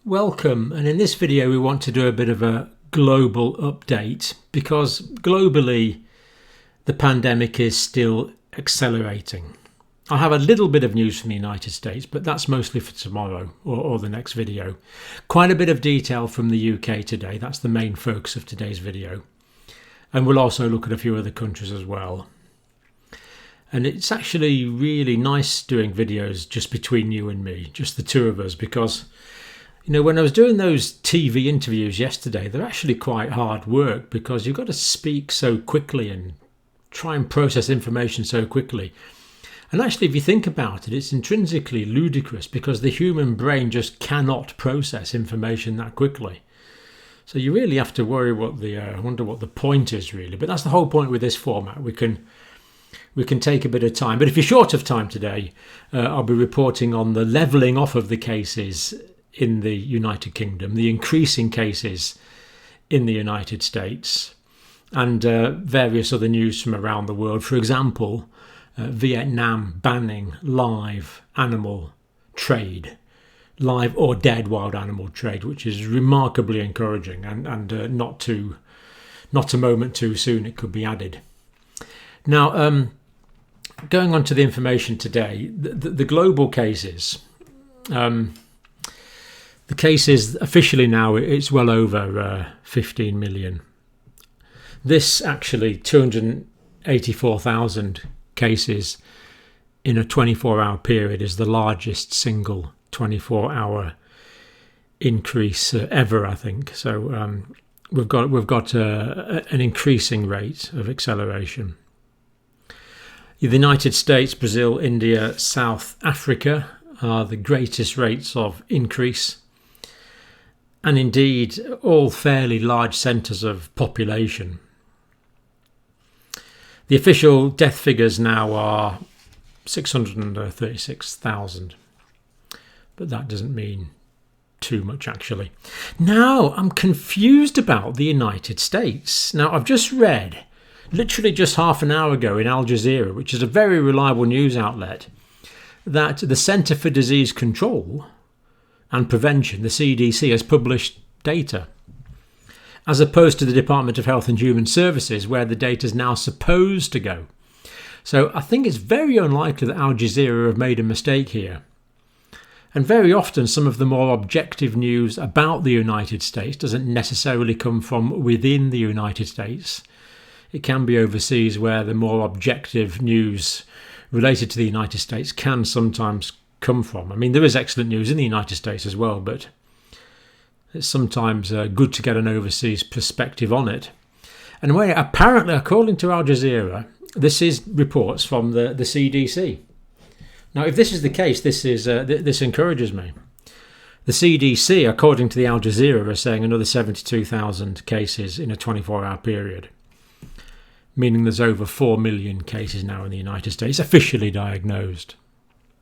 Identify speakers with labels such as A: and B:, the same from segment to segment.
A: Welcome, and in this video we want to do a bit of a global update because globally the pandemic is still accelerating. I have a little bit of news from the United States, but that's mostly for tomorrow or the next video. Quite a bit of detail from the UK today, that's the main focus of today's video. And we'll also look at a few other countries as well. And it's actually really nice doing videos just between you and me, just the two of us, because when I was doing those TV interviews yesterday, they're actually quite hard work because you've got to speak so quickly and try and process information so quickly. And actually, if you think about it, it's intrinsically ludicrous because the human brain just cannot process information that quickly. So you really have to worry wonder what the point is really. But that's the whole point with this format. We can take a bit of time. But if you're short of time today, I'll be reporting on the levelling off of the cases in the United Kingdom, the increasing cases in the United States, and various other news from around the world. For example, Vietnam banning live animal trade, live or dead wild animal trade, which is remarkably encouraging and not a moment too soon it could be added. Now, going on to the information today, the global cases. The cases officially now, it's well over 15 million. This actually 284,000 cases in a 24-hour period is the largest single 24-hour increase ever, I think. So we've got an increasing rate of acceleration. The United States, Brazil, India, South Africa are the greatest rates of increase. And indeed, all fairly large centres of population. The official death figures now are 636,000. But that doesn't mean too much, actually. Now, I'm confused about the United States. Now, I've just read, literally just half an hour ago in Al Jazeera, which is a very reliable news outlet, that the Centre for Disease Control and Prevention, the CDC, has published data, as opposed to the Department of Health and Human Services, where the data is now supposed to go. So I think it's very unlikely that Al Jazeera have made a mistake here. And very often some of the more objective news about the United States doesn't necessarily come from within the United States. It can be overseas where the more objective news related to the United States can sometimes come from. I mean, there is excellent news in the United States as well, but it's sometimes good to get an overseas perspective on it. And apparently, according to Al Jazeera, this is reports from the CDC. Now, if this is the case, this encourages me. The CDC, according to the Al Jazeera, are saying another 72,000 cases in a 24-hour period, meaning there's over 4 million cases now in the United States officially diagnosed.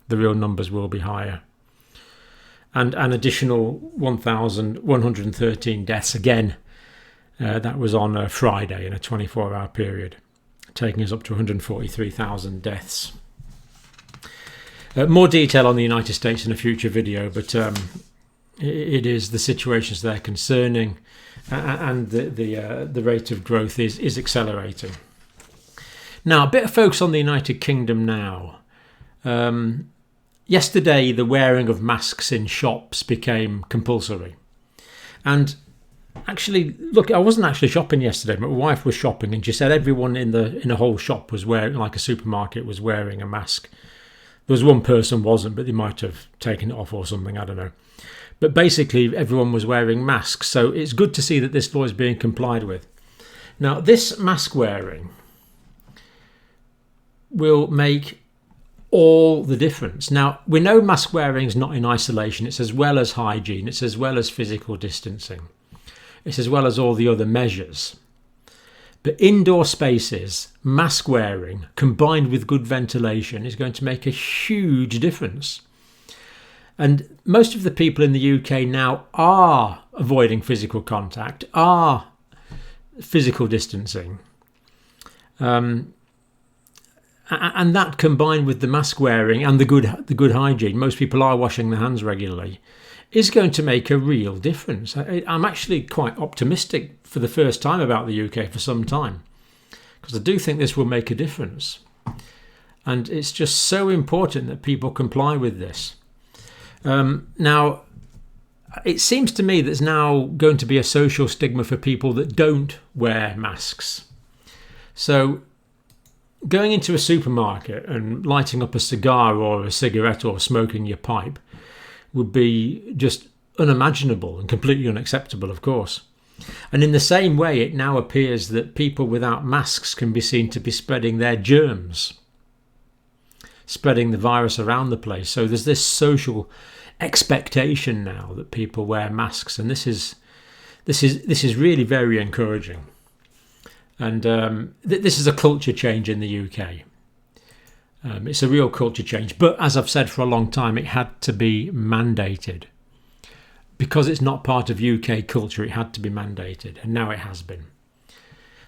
A: The real numbers will be higher. And an additional 1,113 deaths again. That was on Friday in a 24-hour period, taking us up to 143,000 deaths. More detail on the United States in a future video, but it is the situations there concerning, and the rate of growth is accelerating. Now, a bit of focus on the United Kingdom now. Yesterday, the wearing of masks in shops became compulsory. And actually, look, I wasn't actually shopping yesterday. My wife was shopping and she said everyone in the whole shop was wearing, like a supermarket, was wearing a mask. There was one person wasn't, but they might have taken it off or something, I don't know. But basically, everyone was wearing masks. So it's good to see that this law is being complied with. Now, this mask wearing will make all the difference. Now, we know mask wearing is not in isolation. It's as well as hygiene. It's as well as physical distancing. It's as well as all the other measures. But indoor spaces, mask wearing combined with good ventilation is going to make a huge difference. And most of the people in the UK now are avoiding physical contact, are physical distancing. And that combined with the mask wearing and the good hygiene, most people are washing their hands regularly, is going to make a real difference. I'm actually quite optimistic for the first time about the UK for some time, because I do think this will make a difference. And it's just so important that people comply with this. Now, it seems to me there's now going to be a social stigma for people that don't wear masks. So going into a supermarket and lighting up a cigar or a cigarette or smoking your pipe would be just unimaginable and completely unacceptable, of course. And in the same way, it now appears that people without masks can be seen to be spreading their germs, spreading the virus around the place. So there's this social expectation now that people wear masks, and this is really very encouraging. And this is a culture change in the UK. It's a real culture change, but as I've said for a long time, it had to be mandated. Because it's not part of UK culture, it had to be mandated, and now it has been.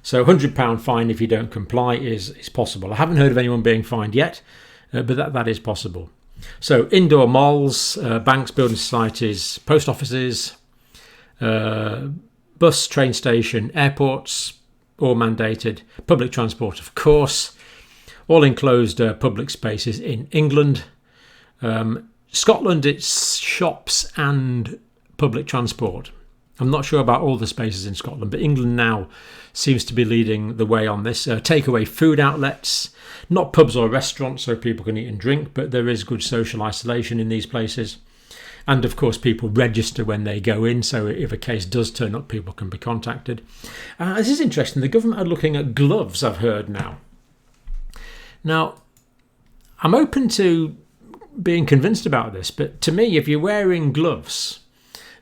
A: So £100 fine if you don't comply is possible. I haven't heard of anyone being fined yet, but that is possible. So indoor malls, banks, building societies, post offices, bus, train station, airports, all mandated. Public transport, of course. All enclosed public spaces in England. Scotland, it's shops and public transport. I'm not sure about all the spaces in Scotland, but England now seems to be leading the way on this. Takeaway food outlets, not pubs or restaurants so people can eat and drink, but there is good social isolation in these places. And of course, people register when they go in, so if a case does turn up, people can be contacted. This is interesting. The government are looking at gloves, I've heard now. Now, I'm open to being convinced about this, but to me, if you're wearing gloves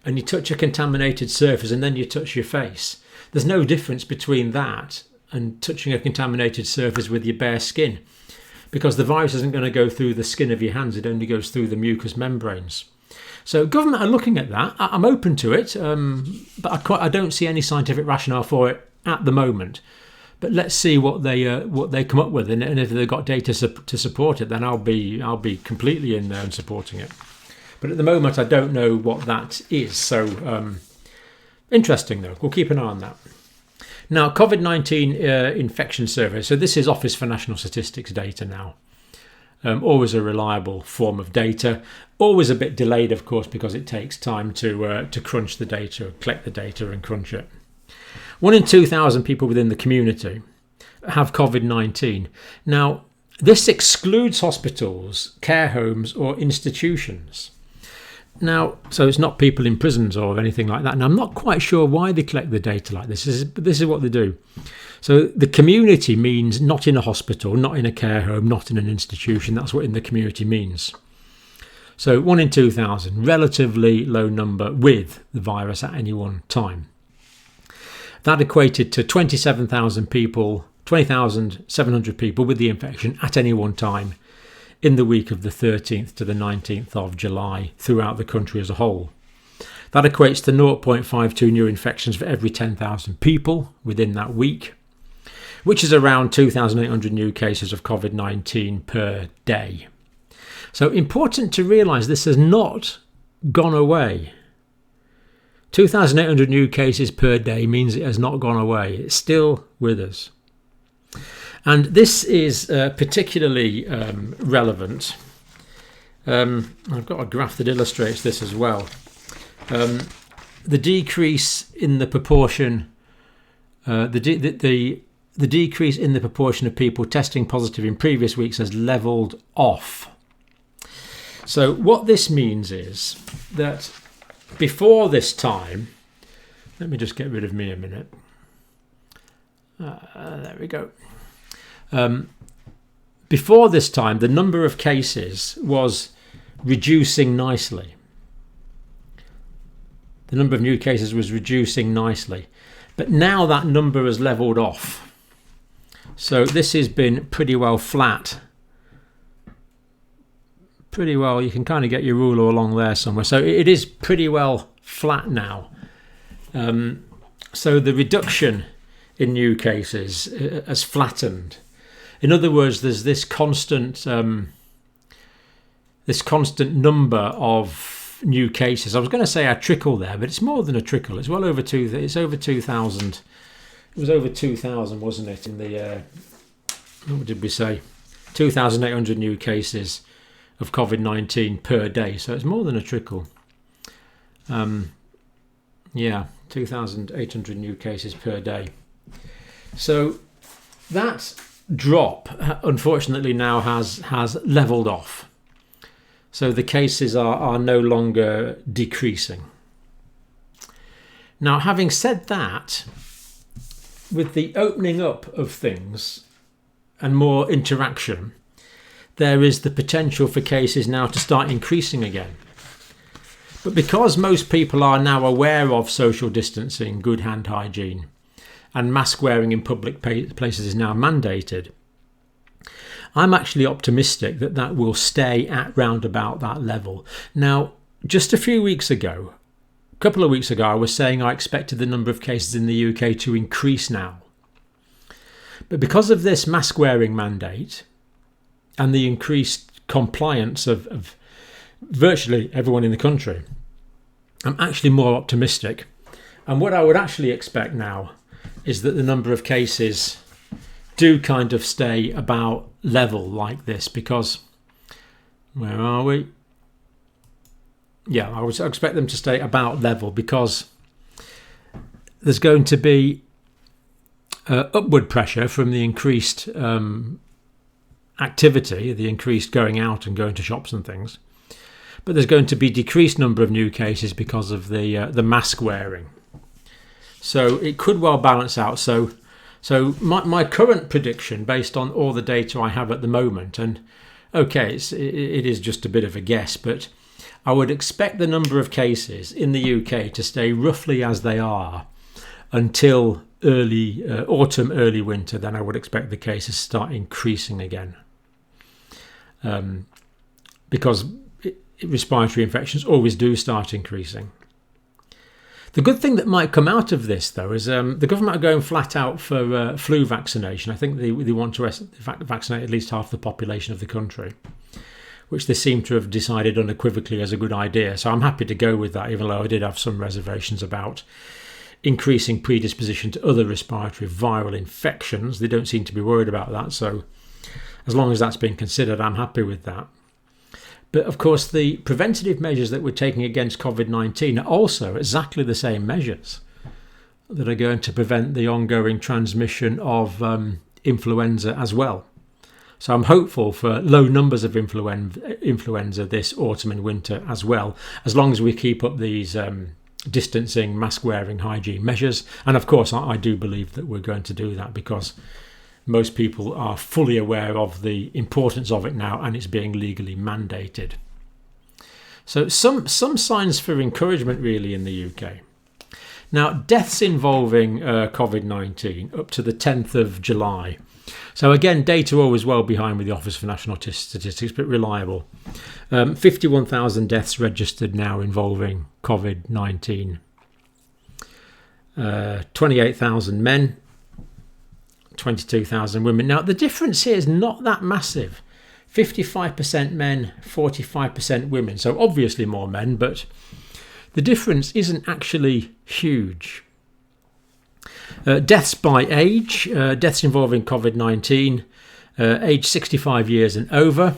A: and you touch a contaminated surface and then you touch your face, there's no difference between that and touching a contaminated surface with your bare skin, because the virus isn't going to go through the skin of your hands, it only goes through the mucous membranes. So government are looking at that. I'm open to it, but I don't see any scientific rationale for it at the moment. But let's see what they come up with, and if they've got data to support it, then I'll be completely in there and supporting it. But at the moment, I don't know what that is. So interesting, though. We'll keep an eye on that. Now, COVID-19 infection survey. So this is Office for National Statistics data now. Always a reliable form of data. Always a bit delayed, of course, because it takes time to crunch the data, collect the data and crunch it. 1 in 2,000 people within the community have COVID-19. Now, this excludes hospitals, care homes or institutions. Now, so it's not people in prisons or anything like that. And I'm not quite sure why they collect the data like this. But this is what they do. So the community means not in a hospital, not in a care home, not in an institution. That's what in the community means. So 1 in 2,000, relatively low number with the virus at any one time. That equated to 27,000 people, 20,700 people with the infection at any one time in the week of the 13th to the 19th of July throughout the country as a whole. That equates to 0.52 new infections for every 10,000 people within that week, which is around 2,800 new cases of COVID-19 per day. So important to realise this has not gone away. 2,800 new cases per day means it has not gone away. It's still with us. And this is particularly relevant. I've got a graph that illustrates this as well. The decrease in the proportion, the decrease in the proportion of people testing positive in previous weeks has levelled off. So what this means is that before this time, let me just get rid of me a minute. There we go. Before this time, the number of cases was reducing nicely. The number of new cases was reducing nicely. But now that number has levelled off. So this has been pretty well flat. Pretty well, you can kind of get your ruler along there somewhere. So it is pretty well flat now. So the reduction in new cases has flattened. In other words, there's this constant number of new cases. I was going to say a trickle there, but it's more than a trickle. It's well over it's over 2,000. It was over 2,000, wasn't it? In the what did we say? 2,800 new cases of COVID-19 per day. So it's more than a trickle. 2,800 new cases per day. So that drop, unfortunately, now has levelled off. So the cases are no longer decreasing. Now, having said that, with the opening up of things and more interaction, there is the potential for cases now to start increasing again. But because most people are now aware of social distancing, good hand hygiene, and mask wearing in public places is now mandated, I'm actually optimistic that that will stay at round about that level. Now, just a couple of weeks ago, I was saying I expected the number of cases in the UK to increase now. But because of this mask wearing mandate and the increased compliance of virtually everyone in the country, I'm actually more optimistic. And what I would actually expect now is that the number of cases do kind of stay about level like this, because where are we? Yeah, I would expect them to stay about level, because there's going to be upward pressure from the increased activity, the increased going out and going to shops and things. But there's going to be decreased number of new cases because of the mask wearing. So it could well balance out. So my current prediction, based on all the data I have at the moment, and okay, it is just a bit of a guess, but I would expect the number of cases in the UK to stay roughly as they are until early autumn, early winter. Then I would expect the cases to start increasing again, because respiratory infections always do start increasing. The good thing that might come out of this, though, is the government are going flat out for flu vaccination. I think they want to vaccinate at least half the population of the country, which they seem to have decided unequivocally as a good idea. So I'm happy to go with that, even though I did have some reservations about increasing predisposition to other respiratory viral infections. They don't seem to be worried about that. So as long as that's been considered, I'm happy with that. But of course, the preventative measures that we're taking against COVID-19 are also exactly the same measures that are going to prevent the ongoing transmission of influenza as well. So I'm hopeful for low numbers of influenza this autumn and winter as well, as long as we keep up these distancing, mask wearing, hygiene measures. And of course, I do believe that we're going to do that, because most people are fully aware of the importance of it now, and it's being legally mandated. So some signs for encouragement really in the UK. Now, deaths involving COVID-19 up to the 10th of July. So again, data always well behind with the Office for National Statistics, but reliable. 51,000 deaths registered now involving COVID-19. 28,000 men. 22,000 women. Now, the difference here is not that massive. 55% men, 45% women. So obviously more men, but the difference isn't actually huge. Deaths by age. Deaths involving COVID-19, age 65 years and over.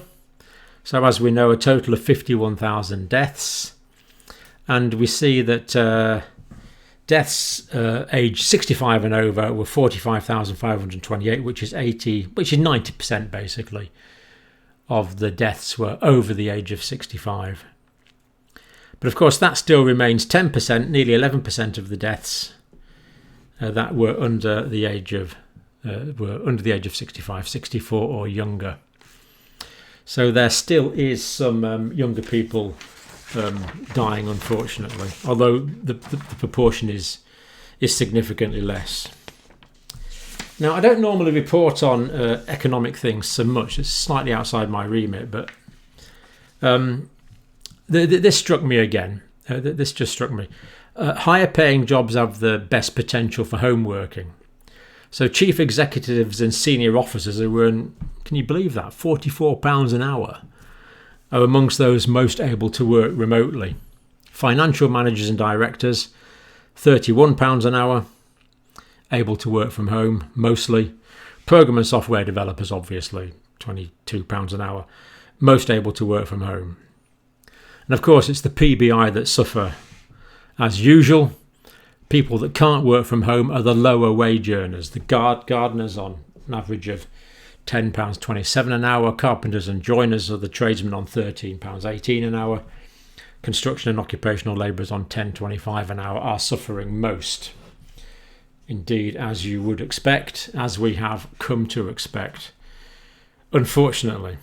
A: So as we know, a total of 51,000 deaths. And we see that deaths aged 65 and over were 45,528, which is 90% basically of the deaths were over the age of 65. But of course, that still remains 10%, nearly 11% of the deaths that were under the age of 65, 64 or younger. So there still is some younger people dying, unfortunately, although the proportion is significantly less. Now, I don't normally report on economic things so much. It's slightly outside my remit, but this struck me again. This just struck me. Higher paying jobs have the best potential for home working. So chief executives and senior officers who earn, can you believe that, £44 an hour, are amongst those most able to work remotely. Financial managers and directors, £31 an hour, able to work from home mostly. Program and software developers, obviously, £22 an hour, most able to work from home. And of course, it's the PBI that suffer as usual. People that can't work from home are the lower wage earners. The gardeners on an average of £10.27 an hour. Carpenters and joiners are the tradesmen on £13.18 an hour. Construction and occupational labourers on £10.25 an hour are suffering most. Indeed, as you would expect, as we have come to expect, unfortunately.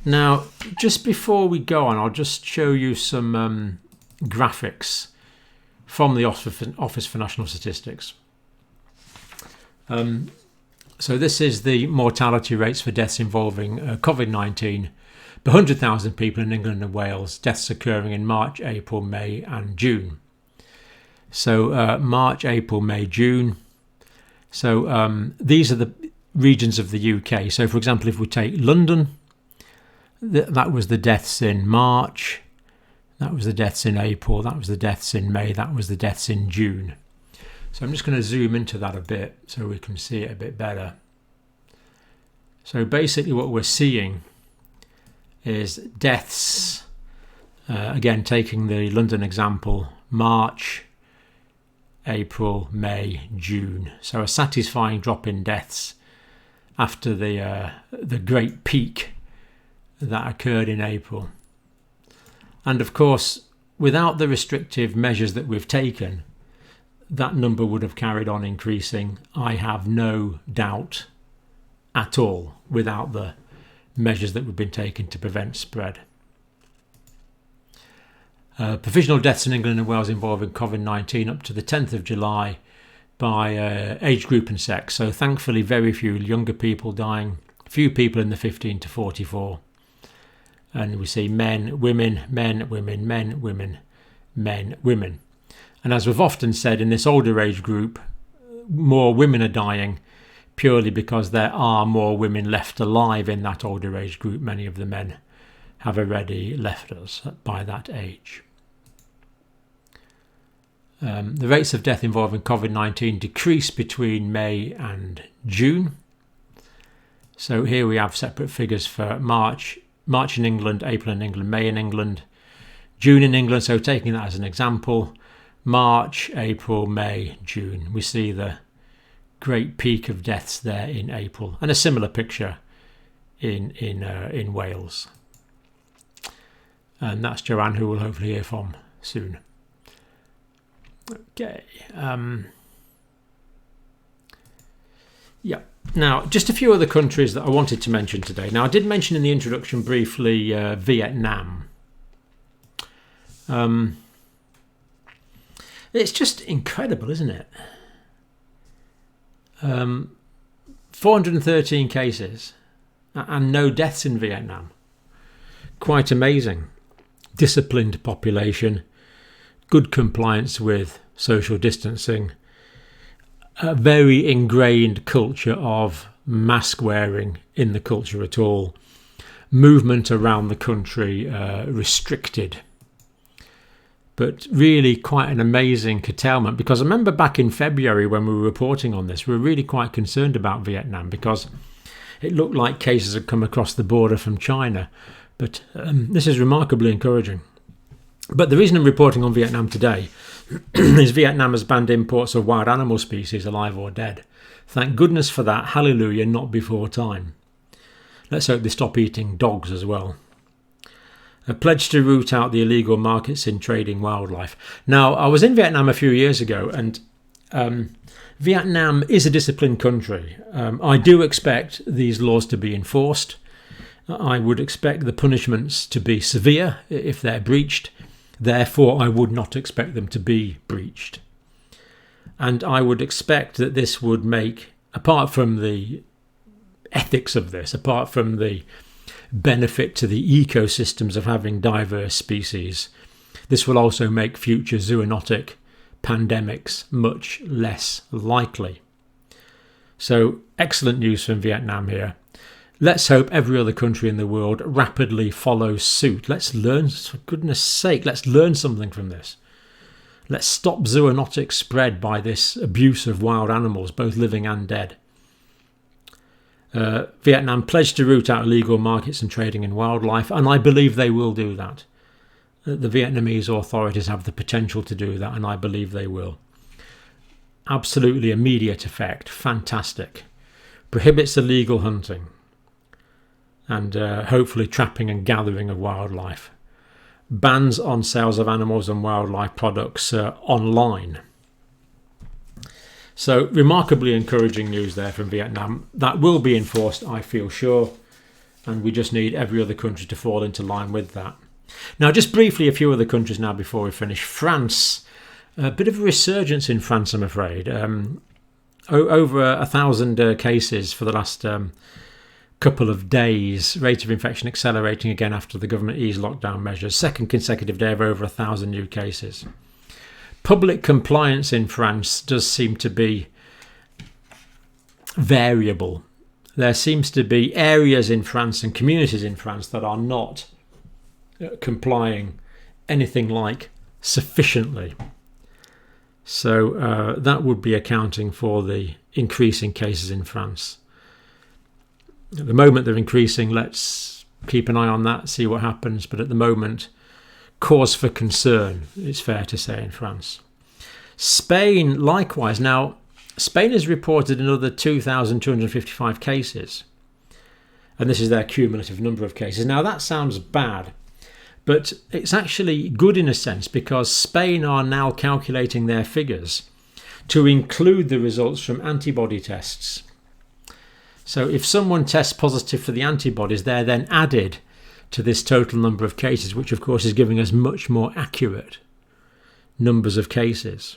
A: Now, just before we go on, I'll just show you some graphics from the Office for National Statistics. So this is the mortality rates for deaths involving COVID-19 per 100,000 people in England and Wales, deaths occurring in March, April, May and June. So March, April, May, June. So these are the regions of the UK. So for example, if we take London, that was the deaths in March, that was the deaths in April, that was the deaths in May, that was the deaths in June. So I'm just going to zoom into that a bit so we can see it a bit better. So basically what we're seeing is deaths, again taking the London example, March, April, May, June. So a satisfying drop in deaths after the great peak that occurred in April. And of course, without the restrictive measures that we've taken, that number would have carried on increasing, I have no doubt at all, without the measures that have been taken to prevent spread. Provisional deaths in England and Wales involving COVID-19 up to the 10th of July by age group and sex. So thankfully very few younger people dying, few people in the 15 to 44. And we see men, women, men, women, men, women, men, women. And as we've often said, in this older age group, more women are dying purely because there are more women left alive in that older age group. Many of the men have already left us by that age. The rates of death involving COVID-19 decreased between May and June. So here we have separate figures for March in England, April in England, May in England, June in England. So taking that as an example, March, April, May, June. We see the great peak of deaths there in April, and a similar picture in Wales. And that's Joanne, who we'll hopefully hear from soon. Okay. Yeah. Now, just a few other countries that I wanted to mention today. Now, I did mention in the introduction briefly Vietnam. It's just incredible, isn't it? 413 cases and no deaths in Vietnam. Quite amazing. Disciplined population, good compliance with social distancing, a very ingrained culture of mask wearing in the culture at all, movement around the country restricted. But really quite an amazing curtailment, because I remember back in February when we were reporting on this, we were really quite concerned about Vietnam because it looked like cases had come across the border from China. But this is remarkably encouraging. But the reason I'm reporting on Vietnam today is Vietnam has banned imports of wild animal species, alive or dead. Thank goodness for that. Hallelujah, not before time. Let's hope they stop eating dogs as well. A pledge to root out the illegal markets in trading wildlife. Now, I was in Vietnam a few years ago, and Vietnam is a disciplined country. I do expect these laws to be enforced. I would expect the punishments to be severe if they're breached. Therefore, I would not expect them to be breached. And I would expect that this would make, apart from the ethics of this, apart from the benefit to the ecosystems of having diverse species, this will also make future zoonotic pandemics much less likely. So excellent news from Vietnam here. Let's hope every other country in the world rapidly follows suit. Let's learn, for goodness sake, let's learn something from this. Let's stop zoonotic spread by this abuse of wild animals, both living and dead. Vietnam pledged to root out illegal markets and trading in wildlife, and I believe they will do that. The Vietnamese authorities have the potential to do that, and I believe they will. Absolutely immediate effect. Fantastic. Prohibits illegal hunting and hopefully trapping and gathering of wildlife. Bans on sales of animals and wildlife products online. So remarkably encouraging news there from Vietnam. That will be enforced, I feel sure, and we just need every other country to fall into line with that. Now, just briefly, a few other countries now before we finish. France, a bit of a resurgence in France, I'm afraid. Over 1,000 cases for the last couple of days. Rate of infection accelerating again after the government eased lockdown measures. Second consecutive day of over 1,000 new cases. Public compliance in France does seem to be variable. There seems to be areas in France and communities in France that are not complying anything like sufficiently. So that would be accounting for the increase in cases in France. At the moment they're increasing. Let's keep an eye on that, see what happens. But at the moment, cause for concern, it's fair to say, in France. Spain, likewise. Now, Spain has reported another 2,255 cases. And this is their cumulative number of cases. Now, that sounds bad. But it's actually good in a sense, because Spain are now calculating their figures to include the results from antibody tests. So if someone tests positive for the antibodies, they're then added to this total number of cases, which of course is giving us much more accurate numbers of cases.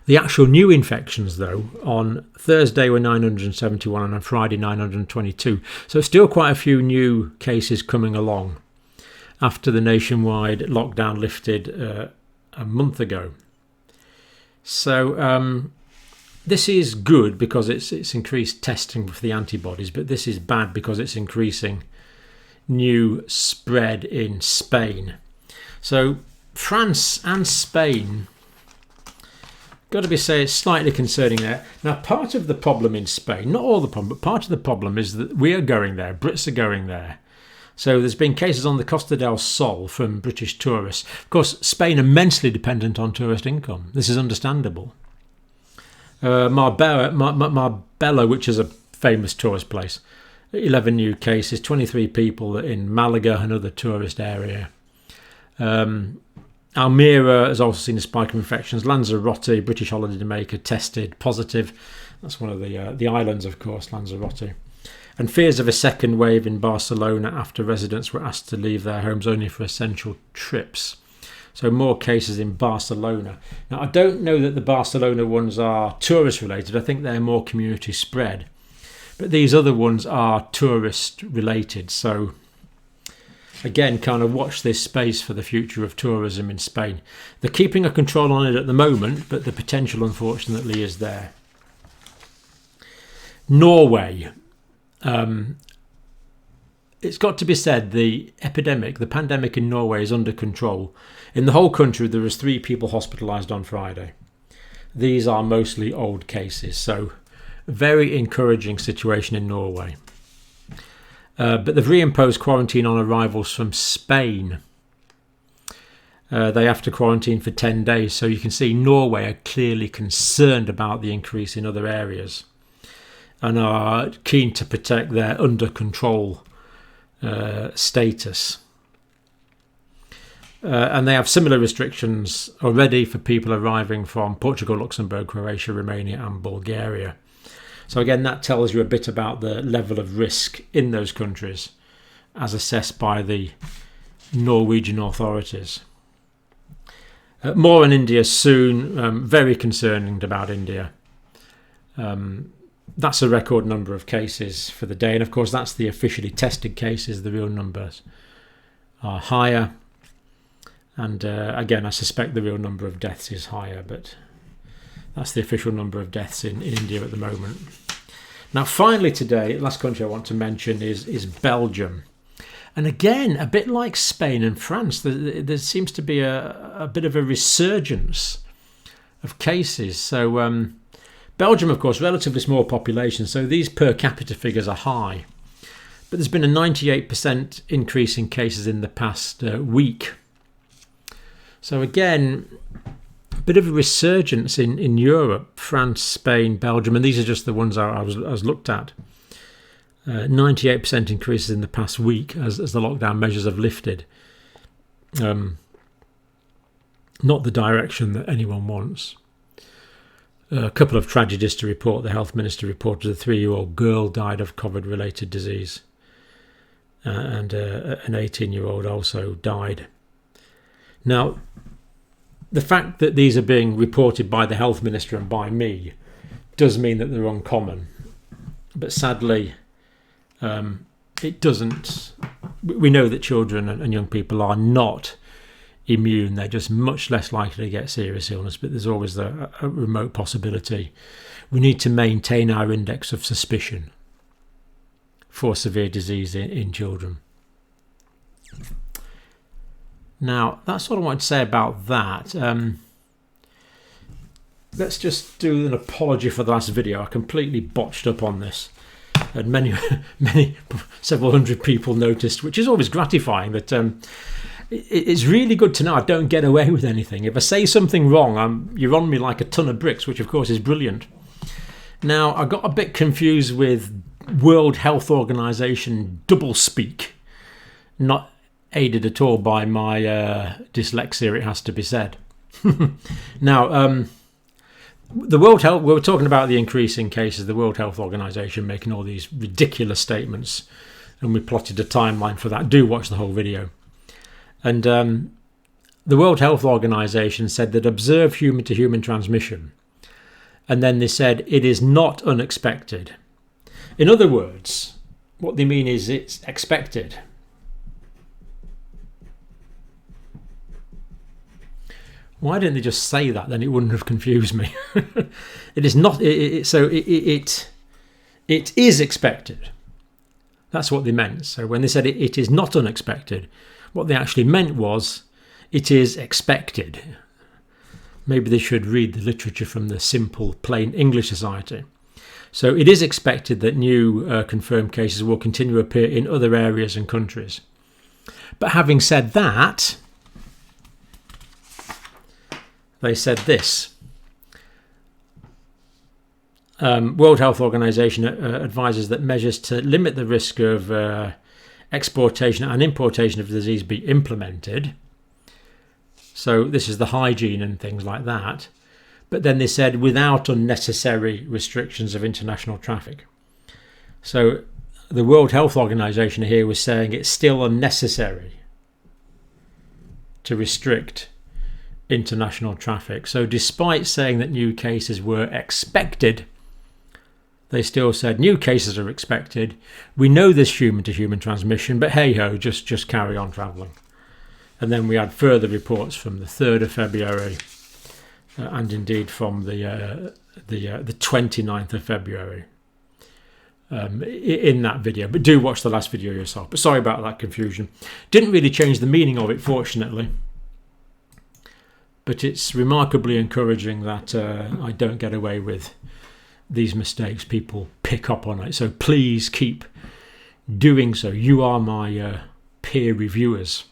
A: The actual new infections, though, on Thursday were 971 and on Friday 922. So still quite a few new cases coming along after the nationwide lockdown lifted a month ago. So this is good because it's increased testing for the antibodies, but this is bad because it's increasing new spread in Spain. So France and Spain, got to be saying, it's slightly concerning there. Now, part of the problem in Spain, not all the problem, but part of the problem is that we are going there, Brits are going there. So there's been cases on the Costa del Sol from British tourists. Of course, Spain immensely dependent on tourist income. This is understandable. Marbella, which is a famous tourist place, 11 new cases, 23 people in Malaga, another tourist area. Almere has also seen a spike of infections. Lanzarote, British holidaymaker, tested positive. That's one of the islands, of course, Lanzarote. And fears of a second wave in Barcelona after residents were asked to leave their homes only for essential trips. So more cases in Barcelona. Now, I don't know that the Barcelona ones are tourist related. I think they're more community spread. But these other ones are tourist related. So again, kind of watch this space for the future of tourism in Spain. They're keeping a control on it at the moment, but the potential, unfortunately, is there. Norway. It's got to be said, the pandemic in Norway is under control. In the whole country, there was 3 people hospitalised on Friday. These are mostly old cases, so very encouraging situation in Norway. But they've reimposed quarantine on arrivals from Spain. They have to quarantine for 10 days, so you can see Norway are clearly concerned about the increase in other areas and are keen to protect their under control status. And they have similar restrictions already for people arriving from Portugal, Luxembourg, Croatia, Romania and Bulgaria. So again, that tells you a bit about the level of risk in those countries as assessed by the Norwegian authorities. More on India soon. Very concerned about India. That's a record number of cases for the day. And of course, that's the officially tested cases. The real numbers are higher. And again, I suspect the real number of deaths is higher, but that's the official number of deaths in India at the moment. Now, finally today, the last country I want to mention is Belgium. And again, a bit like Spain and France, there seems to be a bit of a resurgence of cases. So Belgium, of course, relatively small population, so these per capita figures are high. But there's been a 98% increase in cases in the past week. So again, a bit of a resurgence in Europe, France, Spain, Belgium, and these are just the ones I was looked at. 98% increases in the past week as the lockdown measures have lifted. Not the direction that anyone wants. A couple of tragedies to report. The health minister reported a 3-year-old girl died of COVID-related disease. And an 18-year-old also died. Now, the fact that these are being reported by the health minister and by me does mean that they're uncommon. But sadly, it doesn't. We know that children and young people are not immune. They're just much less likely to get serious illness, but there's always a remote possibility. We need to maintain our index of suspicion for severe disease in children. Now, that's what I want to say about that. Let's just do an apology for the last video. I completely botched up on this. And several hundred people noticed, which is always gratifying, that it's really good to know I don't get away with anything. If I say something wrong, you're on me like a ton of bricks, which of course is brilliant. Now, I got a bit confused with World Health Organization doublespeak, not aided at all by my dyslexia, it has to be said. Now, the World Health, we were talking about the increase in cases, the World Health Organization making all these ridiculous statements, and we plotted a timeline for that. Do watch the whole video. And the World Health Organization said that observed human-to-human transmission, and then they said it is not unexpected. In other words, what they mean is it's expected. Why didn't they just say that? Then it wouldn't have confused me. It is not. It is expected. That's what they meant. So when they said it is not unexpected, what they actually meant was it is expected. Maybe they should read the literature from the Simple Plain English Society. So it is expected that new confirmed cases will continue to appear in other areas and countries. But having said that, they said this. World Health Organization advises that measures to limit the risk of exportation and importation of the disease be implemented. So this is the hygiene and things like that. But then they said without unnecessary restrictions of international traffic. So the World Health Organization here was saying it's still unnecessary to restrict international traffic. So despite saying that new cases were expected, they still said new cases are expected. We know there's human-to-human transmission, but hey-ho, just carry on travelling. And then we had further reports from the 3rd of February and indeed from the 29th of February in that video. But do watch the last video yourself. But sorry about that confusion. Didn't really change the meaning of it, fortunately. But it's remarkably encouraging that I don't get away with these mistakes. People pick up on it. So please keep doing so. You are my peer reviewers.